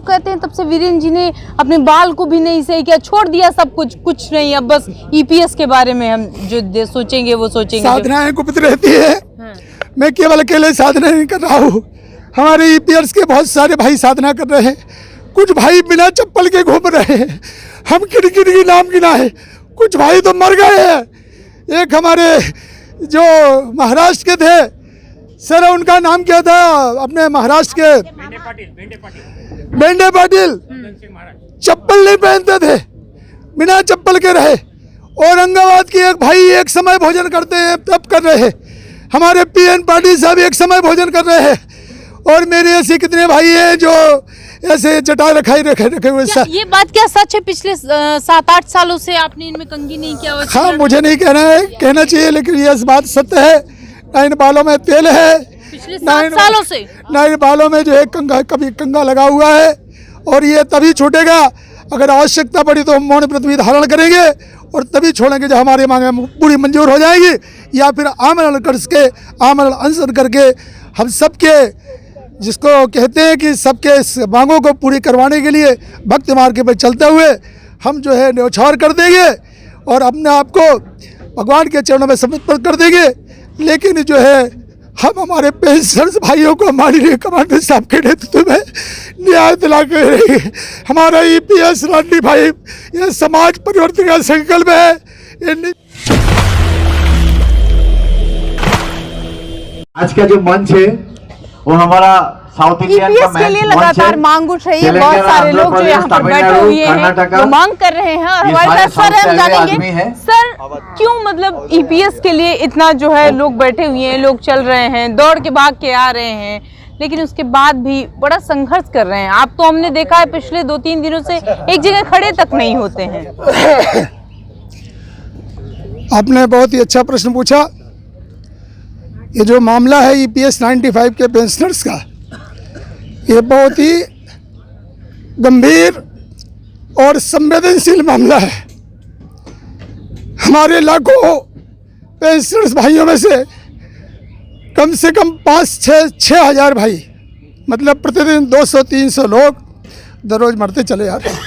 कहते हैं तब से वीरेंद्र जी ने अपने बाल को भी नहीं सही किया, छोड़ दिया सब कुछ नहीं, अब बस ईपीएस के बारे में हम जो सोचेंगे वो सोचेंगे। साधनाएं गुप्त रहती है। मैं केवल अकेले साधना नहीं कर रहा हूँ, हमारे ईपीएस के बहुत सारे भाई साधना कर रहे हैं। कुछ भाई बिना चप्पल के घूम रहे हैं, हम किड़की नाम गिना है, कुछ भाई तो मर गए हैं। एक हमारे जो महाराष्ट्र के थे सर, उनका नाम क्या था अपने महाराष्ट्र के, बेंडे पाटिल, चप्पल नहीं पहनते थे, बिना चप्पल के रहे। औरंगाबाद के एक भाई एक समय भोजन करते हैं तब कर रहे हैं। हमारे पीएन पाटिल साहब एक समय भोजन कर रहे हैं। और मेरे ऐसे कितने भाई हैं जो ऐसे जटा रखे हुए। ये बात क्या सच है? पिछले 7-8 सालों से आपने इनमें कंघी नहीं किया? हाँ, मुझे नहीं कहना है, कहना चाहिए, लेकिन ये बात सत्य है। ना इन बालों में तेल है, पिछले 7 सालों से ना इन बालों में जो है कभी कंघा लगा हुआ है। और ये तभी छूटेगा अगर आवश्यकता पड़ी तो हम मौन व्रत भी धारण करेंगे और तभी छोड़ेंगे जब हमारी मांगें पूरी मंजूर हो जाएगी, या फिर आमरण अनशन करके हम सबके, जिसको कहते हैं कि सबके मांगों को पूरी करवाने के लिए भक्ति मार्ग पर चलते हुए हम जो है न्यौछावर कर देंगे और अपने आप को भगवान के चरणों में समर्पित कर देंगे। लेकिन जो है हम हमारे पेंशनर्स भाइयों को माननीय कमांडर साहब के नेतृत्व में न्याय दिला के रहेंगे। हमारा ईपीएस 95 ये समाज परिवर्तन का संकल्प है। आज का जो मंच है वो हमारा साउथ इंडियन का के लिए लगातार मांग उठ रही है। बहुत सारे लोग जो यहाँ पर बैठे हुए हैं वो मांग कर रहे हैं। और हमारे साथ सर हम जानेंगे सर क्यों मतलब ईपीएस के लिए इतना जो है लोग बैठे हुए हैं, लोग चल रहे हैं, दौड़ के भाग के आ रहे हैं, लेकिन उसके बाद भी बड़ा संघर्ष कर रहे हैं। आप तो हमने देखा है पिछले 2-3 दिनों से एक जगह खड़े तक नहीं होते हैं। आपने बहुत ही अच्छा प्रश्न पूछा। ये जो मामला है ईपीएस 95 के पेंशनर्स का, ये बहुत ही गंभीर और संवेदनशील मामला है। हमारे लाखों पेंशनर्स भाइयों में से कम 5-6 हज़ार भाई, मतलब प्रतिदिन 200-300 लोग दररोज मरते चले जाते हैं।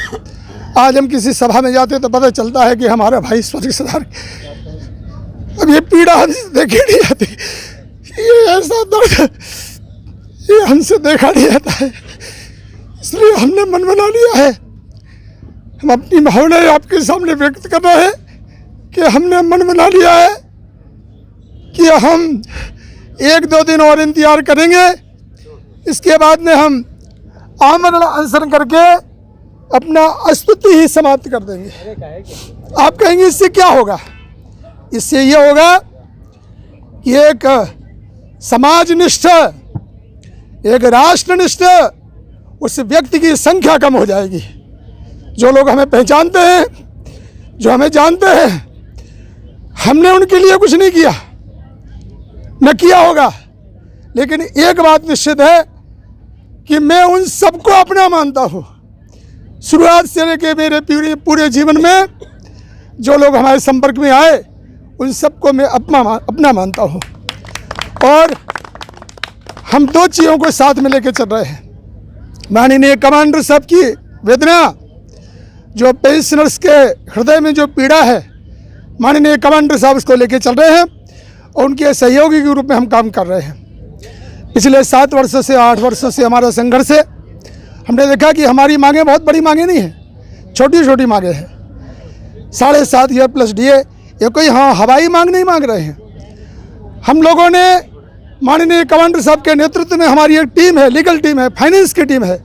आज हम किसी सभा में जाते तो पता चलता है कि हमारा भाई स्वर्ग सिधार। अब ये पीड़ा हमसे देखी नहीं जाती, ये ऐसा दर्द ये हमसे देखा नहीं जाता है। इसलिए हमने मन बना लिया है, हम अपनी भावनाएं आपके सामने व्यक्त कर रहे हैं कि हमने मन बना लिया है कि हम 1-2 दिन और इंतजार करेंगे। इसके बाद में हम आमरण अनशन करके अपना अस्तित्व ही समाप्त कर देंगे। आप कहेंगे इससे क्या होगा? इससे ये होगा कि एक समाजनिष्ठ, एक राष्ट्रनिष्ठ उस व्यक्ति की संख्या कम हो जाएगी। जो लोग हमें पहचानते हैं, जो हमें जानते हैं, हमने उनके लिए कुछ नहीं किया, न किया होगा, लेकिन एक बात निश्चित है कि मैं उन सबको अपना मानता हूँ। शुरुआत से लेकर मेरे पूरे जीवन में जो लोग हमारे संपर्क में आए उन सबको मैं अपना मानता हूँ। और हम 2 चीज़ों को साथ में लेकर चल रहे हैं। माननीय कमांडर साहब की वेदना, जो पेंशनर्स के हृदय में जो पीड़ा है, माननीय कमांडर साहब उसको लेकर चल रहे हैं और उनके सहयोगी के रूप में हम काम कर रहे हैं। पिछले 7 वर्षों से 8 वर्षों से हमारा संघर्ष है। हमने देखा कि हमारी मांगें बहुत बड़ी मांगें नहीं हैं, छोटी छोटी मांगें हैं। 7.5 ईयर प्लस डीए, ये कोई हवाई मांग नहीं मांग रहे हैं। हम लोगों ने माननीय कमांडर साहब के नेतृत्व में हमारी एक टीम है, लीगल टीम है, फाइनेंस की टीम है,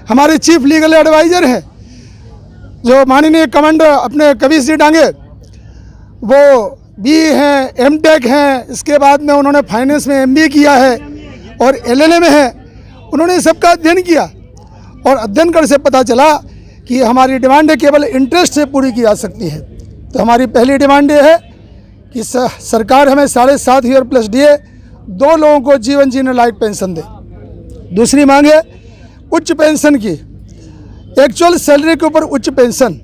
हमारे चीफ लीगल एडवाइज़र हैं जो माननीय कमांडर अपने कबीर सिंह डांगे, वो बीए हैं, एमटेक हैं, इसके बाद में उन्होंने फाइनेंस में एमबीए किया है और एलएलए में है। उन्होंने सबका अध्ययन किया और अध्ययन कर से पता चला कि हमारी डिमांडें केवल इंटरेस्ट से पूरी की जा सकती है। तो हमारी पहली डिमांड ये है कि सरकार हमें 7.5 ईयर प्लस डीए 2 लोगों को जीवन जीने लायक पेंशन दे। दूसरी मांग है उच्च पेंशन की, एक्चुअल सैलरी के ऊपर उच्च पेंशन।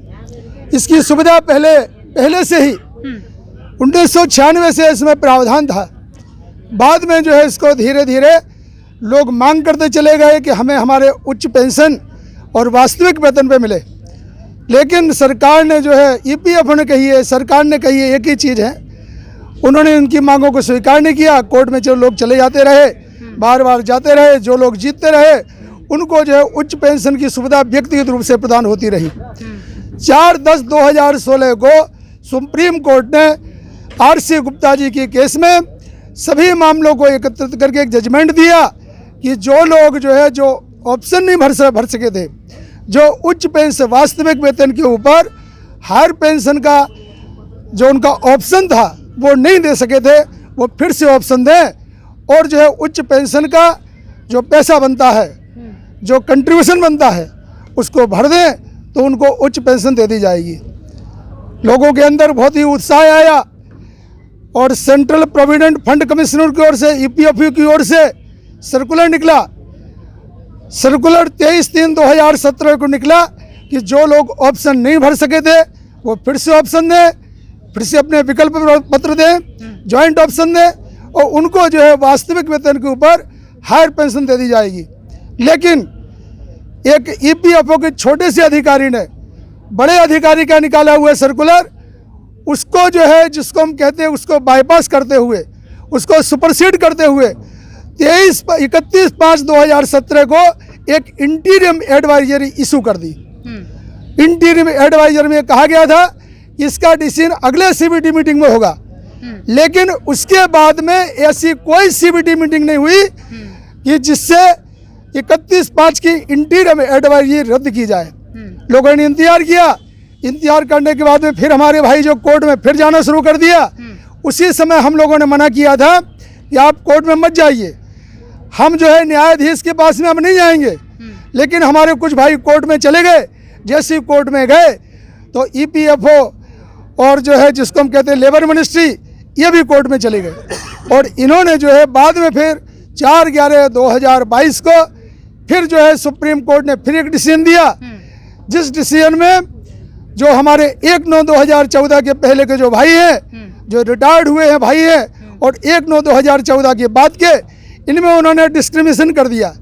इसकी सुविधा पहले से ही 1996 से इसमें प्रावधान था। बाद में जो है इसको धीरे धीरे लोग मांग करते चले गए कि हमें हमारे उच्च पेंशन और वास्तविक वेतन पे मिले। लेकिन सरकार ने जो है ईपीएफओ ने कही है, सरकार ने कही है एक ही चीज़ है, उन्होंने उनकी मांगों को स्वीकार नहीं किया। कोर्ट में जो लोग चले जाते रहे, बार बार जाते रहे, जो लोग जीतते रहे, उनको जो है उच्च पेंशन की सुविधा व्यक्तिगत रूप से प्रदान होती रही। 4/10/2016 को सुप्रीम कोर्ट ने आरसी गुप्ता जी के केस में सभी मामलों को एकत्रित करके एक जजमेंट दिया कि जो लोग जो है जो ऑप्शन नहीं भर सके थे, जो उच्च पेंशन वास्तविक वेतन के ऊपर हायर पेंशन का जो उनका ऑप्शन था वो नहीं दे सके थे, वो फिर से ऑप्शन दें और जो है उच्च पेंशन का जो पैसा बनता है, जो कंट्रीब्यूशन बनता है, उसको भर दें तो उनको उच्च पेंशन दे दी जाएगी। लोगों के अंदर बहुत ही उत्साह आया और सेंट्रल प्रोविडेंट फंड कमिश्नर की ओर से, ईपीएफओ की ओर से सर्कुलर निकला। सर्कुलर 23/3/2017 को निकला कि जो लोग ऑप्शन नहीं भर सके थे वो फिर से ऑप्शन दें, फिर से अपने विकल्प पत्र दें, जॉइंट ऑप्शन दें और उनको जो है वास्तविक वेतन के ऊपर हायर पेंशन दे दी जाएगी। लेकिन एक ईपीएफओ के छोटे से अधिकारी ने बड़े अधिकारी का निकाला हुआ सर्कुलर, उसको जो है जिसको हम कहते हैं उसको बाईपास करते हुए, उसको सुपरसीड करते हुए 31/5/2017 को एक इंटीरियम एडवाइजरी इशू कर दी। इंटीरियम एडवाइजर में कहा गया था कि इसका डिसीजन अगले सीबीटी मीटिंग में होगा, लेकिन उसके बाद में ऐसी कोई सीबीटी मीटिंग नहीं हुई कि जिससे 31/5 की इंटीरियम एडवाइजरी रद्द की जाए। लोगों ने इंतजार किया, इंतजार करने के बाद में फिर हमारे भाई जो कोर्ट में फिर जाना शुरू कर दिया। उसी समय हम लोगों ने मना किया था कि आप कोर्ट में मत जाइए, हम जो है न्यायाधीश के पास में हम नहीं जाएंगे। लेकिन हमारे कुछ भाई कोर्ट में चले गए। जैसे ही कोर्ट में गए तो ईपीएफओ और जो है जिसको हम कहते हैं लेबर मिनिस्ट्री, ये भी कोर्ट में चले गए और इन्होंने जो है बाद में फिर 4/11/2022 को फिर जो है सुप्रीम कोर्ट ने फिर एक डिसीजन दिया, जिस डिसीजन में जो हमारे 1/9/2014 के पहले के जो भाई हैं, जो रिटायर्ड हुए हैं भाई हैं, और 1/9/2014 के बाद के, इनमें उन्होंने डिस्क्रिमिनेशन कर दिया।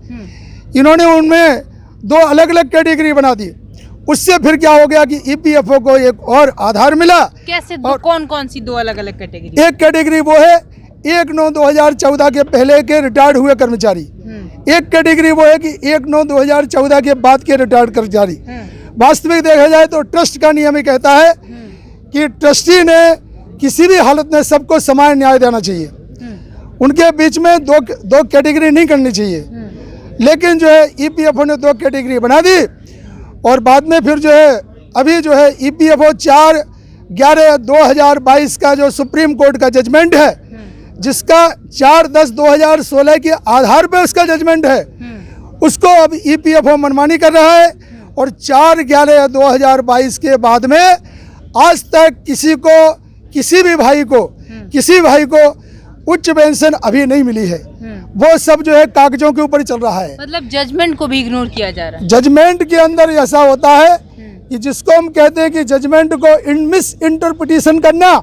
इन्होंने उनमें 2 अलग अलग कैटेगरी बना दी। उससे फिर क्या हो गया कि ईपीएफओ को एक और आधार मिला। कैसे कौन कौन सी 2 अलग अलग कैटेगरी? एक कैटेगरी वो है 1/9/2014 के पहले के रिटायर्ड हुए कर्मचारी, एक कैटेगरी वो है कि 1/9/2014 के बाद के रिटायर्ड कर्मचारी। वास्तविक देखा जाए तो ट्रस्ट का नियम ही कहता है कि ट्रस्टी ने किसी भी हालत में सबको समान न्याय देना चाहिए, उनके बीच में दो कैटेगरी नहीं करनी चाहिए। लेकिन जो है ईपीएफओ ने 2 कैटेगरी बना दी और बाद में फिर जो है अभी जो है ईपीएफओ 4/11/2022 का जो सुप्रीम कोर्ट का जजमेंट है, जिसका 4/10/2016 के आधार पर उसका जजमेंट है, उसको अब ईपीएफओ मनमानी कर रहा है। और 4/11/2022 के बाद में आज तक किसी भी भाई को उच्च पेंशन अभी नहीं मिली है। वो सब जो है कागजों के ऊपर चल रहा है, मतलब जजमेंट को भी इग्नोर किया जा रहा है। जजमेंट के अंदर ऐसा होता है कि जिसको हम कहते हैं कि जजमेंट को मिस इंटरप्रिटेशन करना।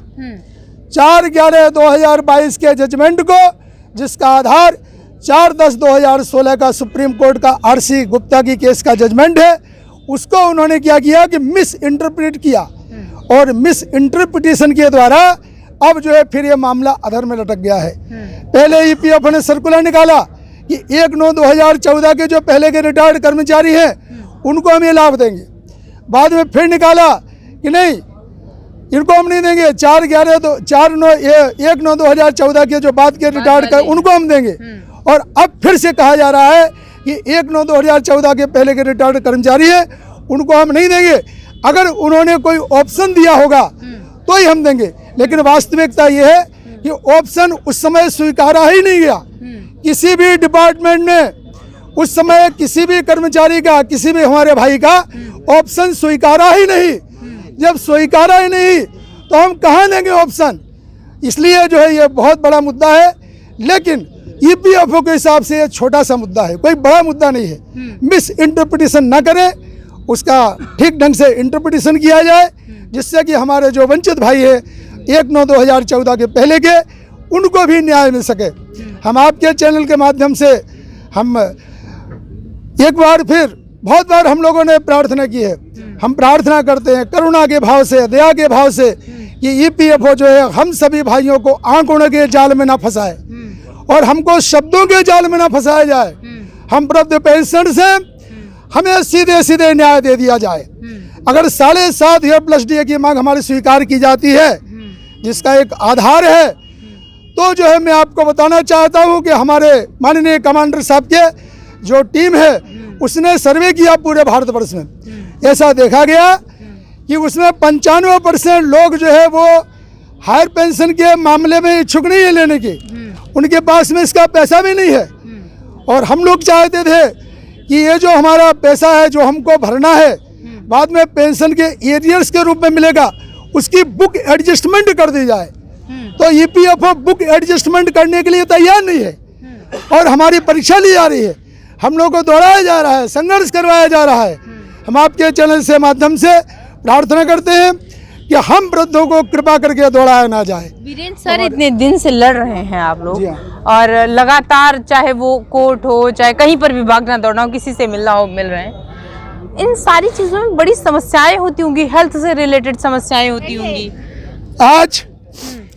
4/11/2022 के जजमेंट को, जिसका आधार 4/10/2016 का सुप्रीम कोर्ट का आरसी गुप्ता की केस का जजमेंट है, उसको उन्होंने क्या किया कि मिस इंटरप्रेट किया और मिस इंटरप्रिटेशन के द्वारा अब जो है फिर ये मामला अधर में लटक गया है। पहले ईपीएफओ ने सर्कुलर निकाला कि 1/9/2014 के जो पहले के रिटायर्ड कर्मचारी हैं उनको हम ये लाभ देंगे। बाद में फिर निकाला कि नहीं, इनको हम नहीं देंगे। 1/9/2014 के जो बाद के रिटायर्ड कर उनको हम देंगे। और अब फिर से कहा जा रहा है कि 1/9/2014 के पहले के रिटायर्ड कर्मचारी हैं उनको हम नहीं देंगे, अगर उन्होंने कोई ऑप्शन दिया होगा तो ही हम देंगे। लेकिन वास्तविकता ये है कि ऑप्शन उस समय स्वीकारा ही नहीं गया। किसी भी डिपार्टमेंट में उस समय किसी भी कर्मचारी का, किसी भी हमारे भाई का ऑप्शन स्वीकारा ही नहीं। जब स्वीकारा ही नहीं तो हम कहाँ देंगे ऑप्शन? इसलिए जो है ये बहुत बड़ा मुद्दा है। लेकिन ईपीएफओ के हिसाब से ये छोटा सा मुद्दा है, कोई बड़ा मुद्दा नहीं है। मिस इंटरप्रिटेशन ना करें, उसका ठीक ढंग से इंटरप्रिटेशन किया जाए, जिससे कि हमारे जो वंचित भाई है 1/9/2014 के पहले के, उनको भी न्याय मिल सके। हम आपके चैनल के माध्यम से हम एक बार फिर बहुत बार हम लोगों ने प्रार्थना की है। हम प्रार्थना करते हैं करुणा के भाव से, दया के भाव से कि ईपीएफओ जो है हम सभी भाइयों को आंकड़ों के जाल में ना फंसाए और हमको शब्दों के जाल में ना फंसाया जाए। हम वृद्ध पेंशन से हमें सीधे सीधे न्याय दे दिया जाए। अगर 7.5 ईयर प्लस डीए की मांग हमारी स्वीकार की जाती है, जिसका एक आधार है, तो जो है मैं आपको बताना चाहता हूं कि हमारे माननीय कमांडर साहब के जो टीम है उसने सर्वे किया पूरे भारतवर्ष में। ऐसा देखा गया कि उसमें 95% लोग जो है वो हायर पेंशन के मामले में इच्छुक नहीं है लेने की, उनके पास में इसका पैसा भी नहीं है। और हम लोग चाहते थे कि ये जो हमारा पैसा है जो हमको भरना है बाद में पेंशन के एरियर्स के रूप में मिलेगा, उसकी बुक एडजस्टमेंट कर दी जाए। तो ईपीएफओ बुक एडजस्टमेंट करने के लिए तैयार नहीं है और हमारी परीक्षा ली जा रही है, हम लोग को दोहराया जा रहा है, संघर्ष करवाया जा रहा है। हम आपके चैनल से माध्यम से प्रार्थना करते हैं कि हम वृद्धों को कृपा करके दौड़ाया ना जाए। वीरेंद्र सर, इतने दिन से लड़ रहे हैं आप लोग और लगातार चाहे वो कोर्ट हो चाहे कहीं पर भी भागना दौड़ना हो, किसी से मिलना हो, मिल रहे हैं। इन सारी चीजों में बड़ी समस्याएं होती होंगी, हेल्थ से रिलेटेड समस्याएं होती होंगी।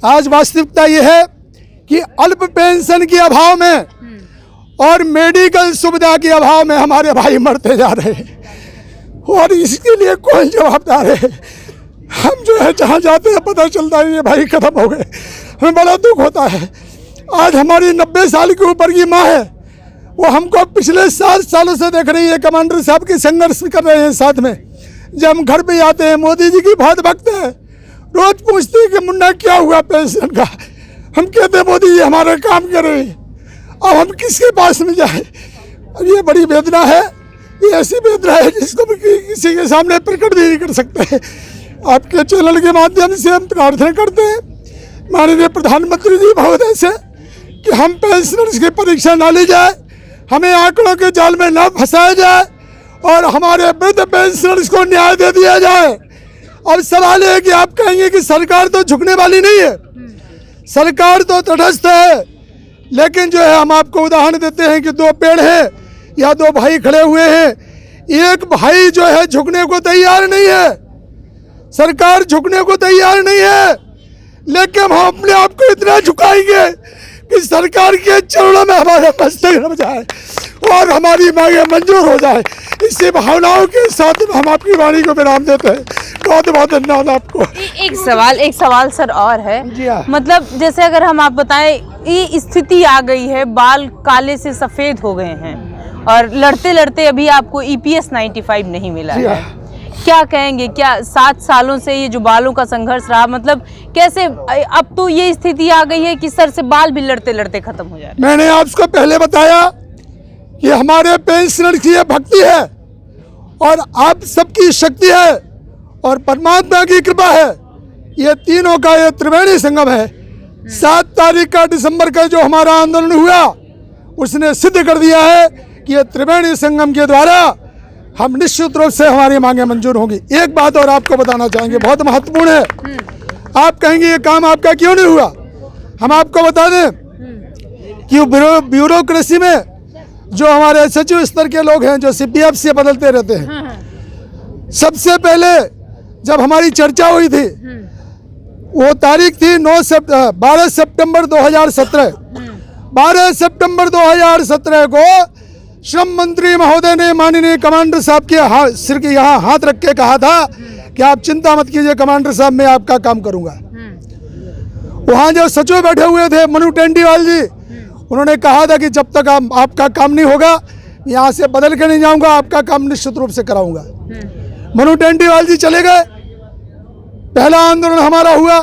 आज वास्तविकता ये है कि अल्प पेंशन के अभाव में और मेडिकल सुविधा के अभाव में हमारे भाई मरते जा रहे हैं और इसके लिए कौन जवाबदार है? हम जो है जहाँ जाते हैं पता चलता है ये भाई खत्म हो गए, हमें बड़ा दुख होता है। आज हमारी 90 साल के ऊपर की माँ है, वो हमको पिछले 7 सालों से देख रही है, कमांडर साहब की संघर्ष कर रहे हैं साथ में। जब हम घर पे आते हैं मोदी जी की बहुत भक्त है, रोज पूछते हैं कि मुन्ना क्या हुआ पेंशन का। हम कहते हैं मोदी जी हमारा काम कर रहे हैं, अब हम किसके पास में जाए? अब ये बड़ी वेदना है, ये ऐसी वेदना है जिसको किसी के सामने प्रकट भी नहीं कर सकते। आपके चैनल के माध्यम से हम प्रार्थना करते हैं माननीय प्रधानमंत्री जी महोदय से कि हम पेंशनर्स की परीक्षा ना ली जाए, हमें आंकड़ों के जाल में ना फंसाया जाए और हमारे वृद्ध पेंशनर्स को न्याय दे दिया जाए। अब सवाल है कि आप कहेंगे कि सरकार तो झुकने वाली नहीं है, सरकार तो तटस्थ है, लेकिन जो है हम आपको उदाहरण देते हैं कि 2 पेड़ हैं या 2 भाई खड़े हुए हैं, एक भाई जो है झुकने को तैयार नहीं है, सरकार झुकने को तैयार नहीं है, लेकिन हम अपने आप को इतना झुकाएंगे कि सरकार के चरणों में हमारे मस्तक रम जाए और हमारी मांगे मंजूर हो जाए। इसी भावनाओं के साथ हम आपकी वाणी को विराम देते हैं। बहुत बहुत धन्यवाद आपको। एक सवाल सर और है, मतलब जैसे अगर हम आप बताएं, ये स्थिति आ गई है, बाल काले से सफेद हो गए हैं और लड़ते लड़ते अभी आपको EPS 95 नहीं मिला है, क्या कहेंगे? क्या 7 सालों से ये जो बालों का संघर्ष रहा, मतलब कैसे अब तो ये स्थिति आ गई है कि सर से बाल भी लड़ते लड़ते खत्म हो जाए? मैंने आपको पहले बताया कि हमारे पेंशनर की ये भक्ति है और आप सबकी शक्ति है और परमात्मा की कृपा है। ये तीनों का ये त्रिवेणी संगम है। 7 तारीख का दिसंबर का जो हमारा आंदोलन हुआ उसने सिद्ध कर दिया है कि ये त्रिवेणी संगम के द्वारा हम निश्चित रूप से हमारी मांगे मंजूर होंगी। एक बात और आपको बताना चाहेंगे, बहुत महत्वपूर्ण है। आप कहेंगे ये काम आपका क्यों नहीं हुआ? हम आपको बता दें कि ब्यूरोक्रेसी में जो हमारे सचिव स्तर के लोग हैं जो CPF से बदलते रहते हैं, सबसे पहले जब हमारी चर्चा हुई थी वो तारीख थी 12 सितंबर 2017। 12 सितंबर 2017 को श्रम मंत्री महोदय ने माननीय कमांडर साहब के सिर के यहाँ हाथ रख के कहा था कि आप चिंता मत कीजिए कमांडर साहब, मैं आपका काम करूंगा। वहाँ जो सचिव बैठे हुए थे मनु टेंडीवाल जी, उन्होंने कहा था कि जब तक आपका काम नहीं होगा यहाँ से बदल के नहीं जाऊंगा, आपका काम निश्चित रूप से कराऊंगा। मनु टेंडीवाल जी चले गए। पहला आंदोलन हमारा हुआ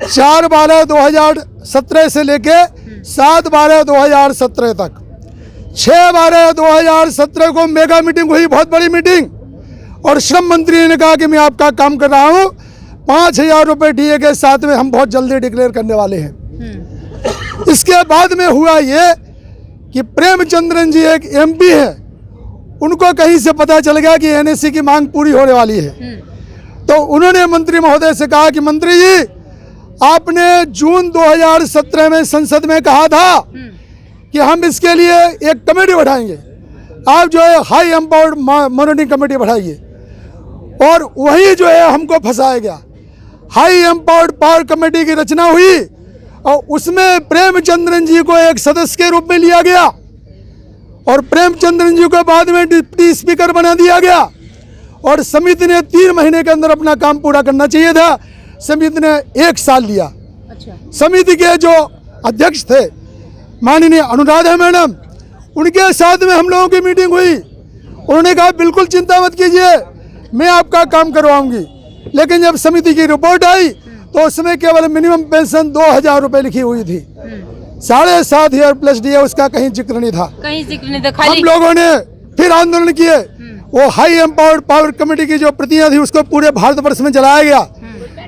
4/12/2017 से लेके 7/12/2017 तक। 6/12/2017 को मेगा मीटिंग हुई, बहुत बड़ी मीटिंग, और श्रम मंत्री ने कहा कि मैं आपका काम कर रहा हूँ, 5,000 रुपये DA के साथ में हम बहुत जल्दी डिक्लेयर करने वाले हैं। इसके बाद में हुआ ये कि प्रेमचंद्रन जी एक MP है, उनको कहीं से पता चल गया कि NSC की मांग पूरी होने वाली है, तो उन्होंने मंत्री महोदय से कहा कि मंत्री जी आपने जून 2017 में संसद में कहा था कि हम इसके लिए एक कमेटी बैठाएंगे, आप जो है हाई एम्पावर्ड मॉनिटरिंग कमेटी बढ़ाइए, और वही जो है हमको फंसाया गया। हाई एम्पावर्ड पावर कमेटी की रचना हुई और उसमें प्रेमचंद्रन जी को एक सदस्य के रूप में लिया गया, और प्रेमचंद्रन जी को बाद में डिप्टी स्पीकर बना दिया गया, और समिति ने 3 महीने के अंदर अपना काम पूरा करना चाहिए था, समिति ने 1 साल लिया। समिति के जो अध्यक्ष थे माननीय अनुराधा मैडम, उनके साथ में हम लोगों की मीटिंग हुई। उन्होंने कहा बिल्कुल चिंता मत कीजिए, मैं आपका काम करवाऊंगी। लेकिन जब समिति की रिपोर्ट आई तो उसमें केवल मिनिमम पेंशन 2000 रुपये लिखी हुई थी, 7.5 प्लस डीए उसका कहीं जिक्र नहीं था, कहीं जिक्र नहीं था। खाली हम लोगों ने फिर आंदोलन किए। वो हाई एम्पावर्ड पावर कमेटी की जो प्रतियां थी उसको पूरे भारतवर्ष में जलाया गया।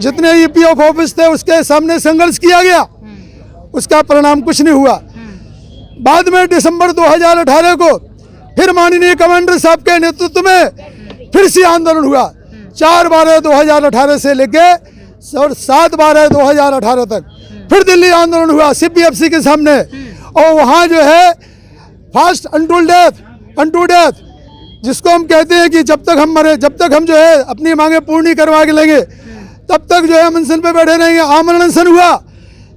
जितने ईपीएफ ऑफिस थे उसके सामने संघर्ष किया गया, उसका परिणाम कुछ नहीं हुआ। बाद में दिसंबर 2018 को फिर माननीय कमांडर साहब के नेतृत्व में फिर से आंदोलन हुआ, 4/12/2018 से लेके 7/12/2018 तक फिर दिल्ली आंदोलन हुआ सीपीएफसी के सामने। और वहाँ जो है फास्ट अनटू डेथ जिसको हम कहते हैं कि जब तक हम मरे, जब तक हम जो है अपनी मांगे पूर्ण नहीं करवा के लेंगे तब तक जो है हम अनशन पे बैठे रहेंगे। आमरण अनशन हुआ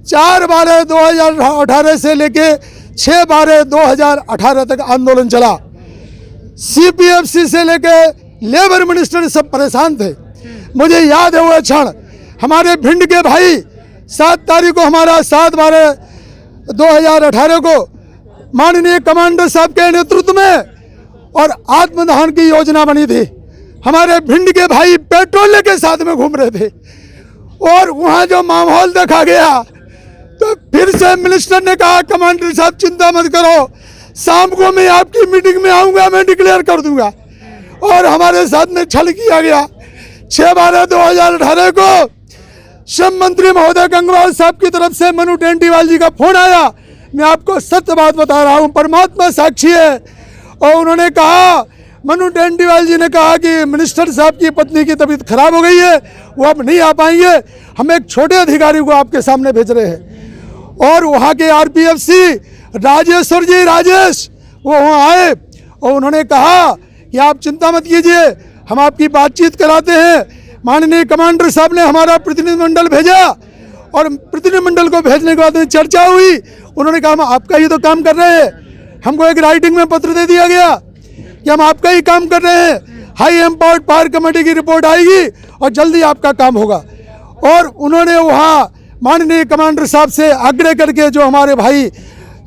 4/12/2018 से लेके 6/12/2018 तक आंदोलन चला। सीपीएफसी से लेके लेबर मिनिस्टर सब परेशान थे। मुझे याद है वो क्षण, हमारे भिंड के भाई 7 तारीख को हमारा 7/12/2018 को माननीय कमांडर साहब के नेतृत्व में और आत्मदहन की योजना बनी थी। हमारे भिंड के भाई पेट्रोल के साथ में घूम रहे थे, और वहाँ जो माहौल देखा गया तो फिर से मिनिस्टर ने कहा कमांडर साहब चिंता मत करो, शाम को मैं आपकी मीटिंग में आऊँगा, मैं डिक्लेयर कर दूंगा। और हमारे साथ में छल किया गया। 6/12/2018 को श्रम मंत्री महोदय गंगवार साहब की तरफ से मनु टेंटीवाल जी का फोन आया। मैं आपको सत्य बात बता रहा हूँ, परमात्मा साक्षी है। और उन्होंने कहा, मनु टेंटीवाल जी ने कहा कि मिनिस्टर साहब की पत्नी की तबीयत खराब हो गई है, वो अब नहीं आ पाएंगे, हम एक छोटे अधिकारी को आपके सामने भेज रहे हैं। और वहाँ के आरपीएफसी राजेश्वर जी राजेश वो वहाँ आए और उन्होंने कहा कि आप चिंता मत कीजिए, हम आपकी बातचीत कराते हैं। माननीय कमांडर साहब ने हमारा प्रतिनिधिमंडल भेजा, और प्रतिनिधिमंडल को भेजने के बाद में चर्चा हुई। उन्होंने कहा हम आपका ही तो काम कर रहे हैं, हमको एक राइटिंग में पत्र दे दिया गया कि हम आपका ही काम कर रहे हैं, हाई एम्पावर्ड पावर कमेटी की रिपोर्ट आएगी और जल्दी आपका काम होगा। और उन्होंने वहाँ माननीय कमांडर साहब से आग्रह करके जो हमारे भाई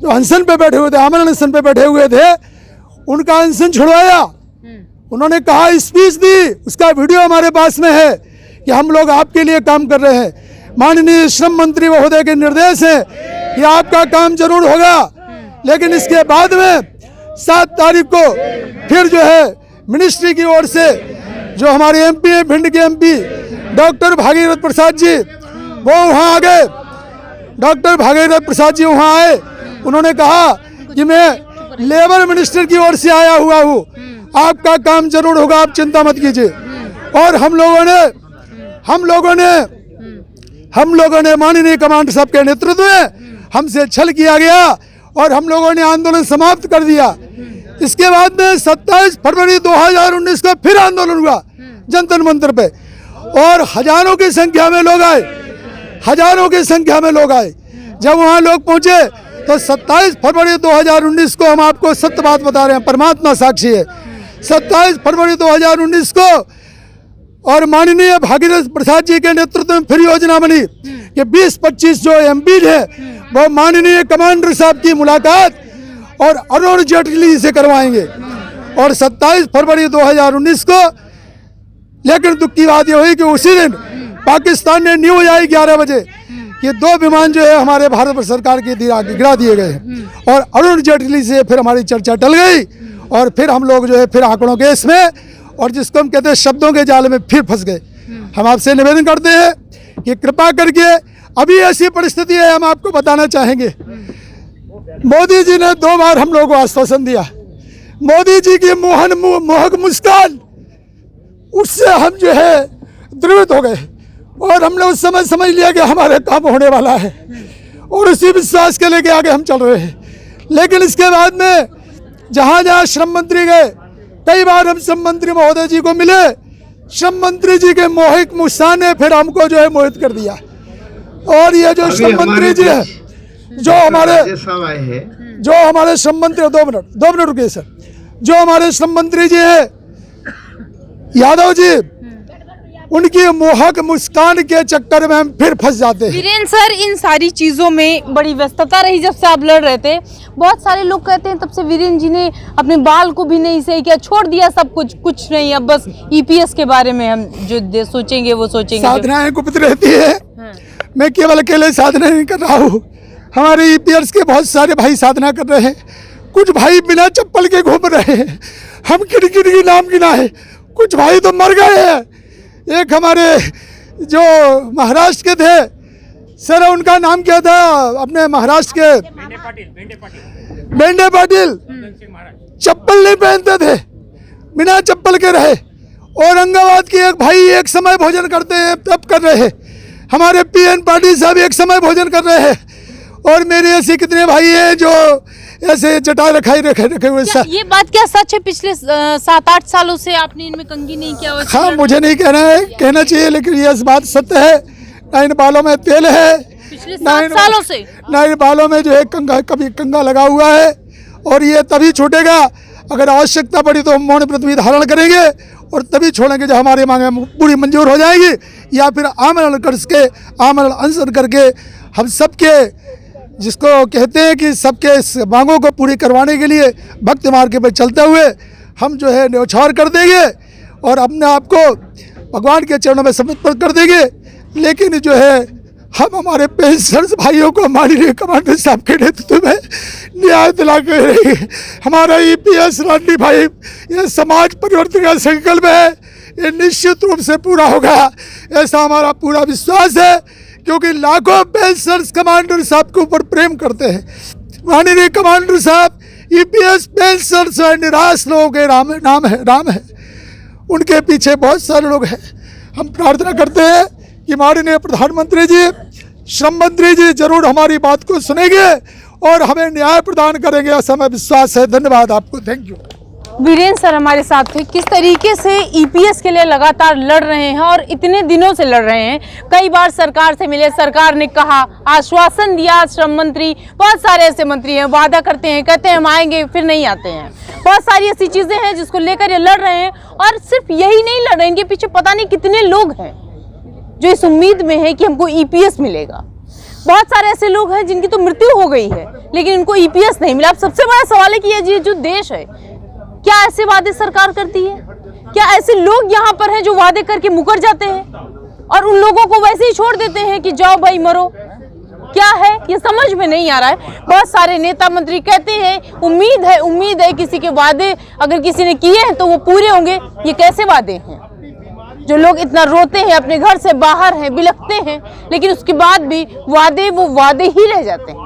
जो अनशन पे बैठे हुए थे, आमरण अनशन पे बैठे हुए थे, उनका अनशन छुड़वाया। उन्होंने कहा, स्पीच दी, उसका वीडियो हमारे पास में है कि हम लोग आपके लिए काम कर रहे हैं। माननीय श्रम मंत्री महोदय के निर्देश है कि आपका काम जरूर होगा। लेकिन इसके बाद में 7 तारीख को फिर जो है मिनिस्ट्री की ओर से जो हमारे एमपी हैं, भिंड के एमपी डॉक्टर भागीरथ प्रसाद जी, वो वहाँ आ गए। डॉक्टर भागीरथ प्रसाद जी वहाँ आए, उन्होंने कहा कि मैं लेबर मिनिस्टर की ओर से आया हुआ हूँ, आपका काम जरूर होगा, आप चिंता मत कीजिए। और हम लोगों ने माननीय कमांडर साहब के नेतृत्व में हमसे छल किया गया और हम लोगों ने आंदोलन समाप्त कर दिया। इसके बाद में 27 फरवरी 2019 को फिर आंदोलन हुआ जंतर मंतर पे, और हजारों की संख्या में लोग आए, हजारों की संख्या में लोग आए। जब वहाँ लोग पहुँचे तो 27 फरवरी 2019 को, हम आपको सत्य बात बता रहे हैं, परमात्मा साक्षी है, 27 फरवरी 2019 को और माननीय भागीरथ प्रसाद जी के नेतृत्व में फिर योजना बनी कि 20-25 जो एमपी है वो माननीय कमांडर साहब की मुलाकात और अरुण जेटली से करवाएंगे। और 27 फरवरी 2019 को, लेकिन दुख की बात यह हुई कि उसी दिन पाकिस्तान ने न्यूज आई 11 बजे कि 2 विमान जो है हमारे भारत सरकार के गिरा दिए गए, और अरुण जेटली से फिर हमारी चर्चा टल गई। और फिर हम लोग जो है फिर आंकड़ों के इसमें, और जिसको हम कहते हैं शब्दों के जाल में फिर फंस गए। हम आपसे निवेदन करते हैं कि कृपा करके, अभी ऐसी परिस्थिति है, हम आपको बताना चाहेंगे, मोदी जी ने 2 बार हम लोगों को आश्वासन दिया। मोदी जी की मोहक मुस्कान, उससे हम जो है द्रवित हो गए, और हम लोग समझ लिया कि हमारे काम होने वाला है, और उसी विश्वास के लेके आगे हम चल रहे हैं। लेकिन इसके बाद में जहाँ जहाँ श्रम मंत्री गए, कई बार हम श्रम मंत्री महोदय जी को मिले, श्रम मंत्री जी के मोहित मुस्कान ने फिर हमको जो है मोहित कर दिया। और ये जो श्रम मंत्री जी है, जो हमारे श्रम मंत्री, 2 मिनट रुकिए सर, जो हमारे श्रम मंत्री जी है यादव जी, उनकी मोहक मुस्कान के चक्कर में हम फिर फंस जाते हैं। वीरेंद्र सर, इन सारी चीज़ों में बड़ी व्यस्तता रही जब से आप लड़ रहे थे। बहुत सारे लोग कहते हैं तब से वीरेंद्र जी ने अपने बाल को भी नहीं सही किया, छोड़ दिया सब कुछ नहीं, अब बस ईपीएस के बारे में हम जो सोचेंगे वो सोचेंगे। साधनाएं गुप्त रहती है। मैं केवल अकेले साधना नहीं कर रहा हूँ, हमारे ईपीएस के बहुत सारे भाई साधना कर रहे हैं। कुछ भाई बिना चप्पल के घूम रहे हैं, हम किड़की नाम गिना है, कुछ भाई तो मर गए हैं। एक हमारे जो महाराष्ट्र के थे सर, उनका नाम क्या था, अपने महाराष्ट्र के बेंडे पाटिल, चप्पल नहीं पहनते थे, बिना चप्पल के रहे। औरंगाबाद के एक भाई एक समय भोजन करते हैं तब कर रहे हैं। हमारे पीएन पाटिल साहब एक समय भोजन कर रहे हैं। और मेरे ऐसे कितने भाई हैं जो ऐसे जटा रखे हुए। ये बात क्या सच है? पिछले 7-8 सालों से आपने इनमें कंघी नहीं किया? हाँ, मुझे नहीं कहना है, कहना चाहिए, लेकिन ये बात सत्य है। ना इन बालों में तेल है, पिछले 7 सालों से ना इन बालों में जो है कभी कंघा लगा हुआ है। और ये तभी छूटेगा अगर आवश्यकता पड़ी तो हम मौन व्रत भी धारण करेंगे, और तभी छोड़ेंगे जब हमारी मांगें पूरी मंजूर हो जाएगी, या फिर आमरण अनशन करके हम सबके, जिसको कहते हैं कि सबके मांगों को पूरी करवाने के लिए भक्त मार्ग पे चलते हुए हम जो है न्यौछावर कर देंगे और अपने आप को भगवान के चरणों में समर्पित कर देंगे। लेकिन जो है हम हमारे पेंशनर्स भाइयों को माननीय कमांडर साहब के नेतृत्व में न्याय दिला के रहेंगे। हमारा ईपीएस रानी भाई, ये समाज परिवर्तन का संकल्प है, ये निश्चित रूप से पूरा होगा, ऐसा हमारा पूरा विश्वास है, क्योंकि लाखों पेंशनर्स कमांडर साहब के ऊपर प्रेम करते हैं। माननीय कमांडर साहब ईपीएस पेंशनर्स निराश लोगों के नाम है, उनके पीछे बहुत सारे लोग हैं। हम प्रार्थना करते हैं कि माननीय प्रधानमंत्री जी, श्रम मंत्री जी जरूर हमारी बात को सुनेंगे और हमें न्याय प्रदान करेंगे, ऐसा हमें विश्वास है। धन्यवाद आपको, थैंक यू। वीरेंद्र सर हमारे साथ थे। किस तरीके से ईपीएस के लिए लगातार लड़ रहे हैं और इतने दिनों से लड़ रहे हैं। कई बार सरकार से मिले, सरकार ने कहा, आश्वासन दिया। श्रम मंत्री, बहुत सारे ऐसे मंत्री हैं, वादा करते हैं, कहते हैं हम आएंगे, फिर नहीं आते हैं। बहुत सारी ऐसी चीज़ें हैं जिसको लेकर ये लड़ रहे हैं। और सिर्फ यही नहीं लड़ रहे, इनके पीछे पता नहीं कितने लोग हैं जो इस उम्मीद में है कि हमको ईपीएस मिलेगा। बहुत सारे ऐसे लोग हैं जिनकी तो मृत्यु हो गई है लेकिन इनको ईपीएस नहीं मिला। अब सबसे बड़ा सवाल है कि ये जो देश है, क्या ऐसे वादे सरकार करती है? क्या ऐसे लोग यहाँ पर हैं जो वादे करके मुकर जाते हैं और उन लोगों को वैसे ही छोड़ देते हैं कि जाओ भाई मरो? क्या है ये समझ में नहीं आ रहा है। बहुत सारे नेता मंत्री कहते हैं उम्मीद है किसी के वादे अगर किसी ने किए हैं तो वो पूरे होंगे। ये कैसे वादे हैं? जो लोग इतना रोते हैं, अपने घर से बाहर हैं, बिलखते हैं, लेकिन उसके बाद भी वो वादे ही रह जाते हैं।